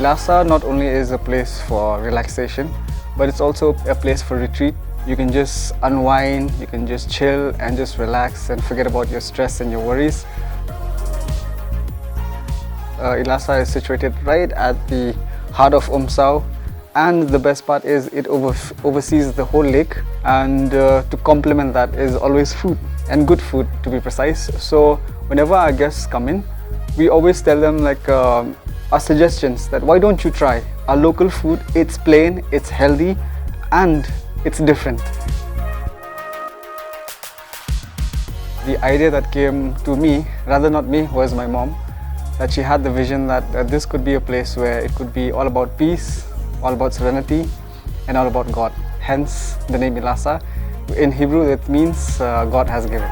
Elasah not only is a place for relaxation, but it's also a place for retreat. You can just unwind, you can just chill and just relax and forget about your stress and your worries. Elasah is situated right at the heart of Umsau, and the best part is it oversees the whole lake, and to complement that is always food, and good food to be precise. So whenever our guests come in, we always tell them like our suggestions that why don't you try our local food. It's plain, it's healthy, and it's different. The idea that came to me, rather not me, was my mom. That she had the vision that this could be a place where it could be all about peace, all about serenity, and all about God. Hence the name Elasah. In Hebrew it means God has given.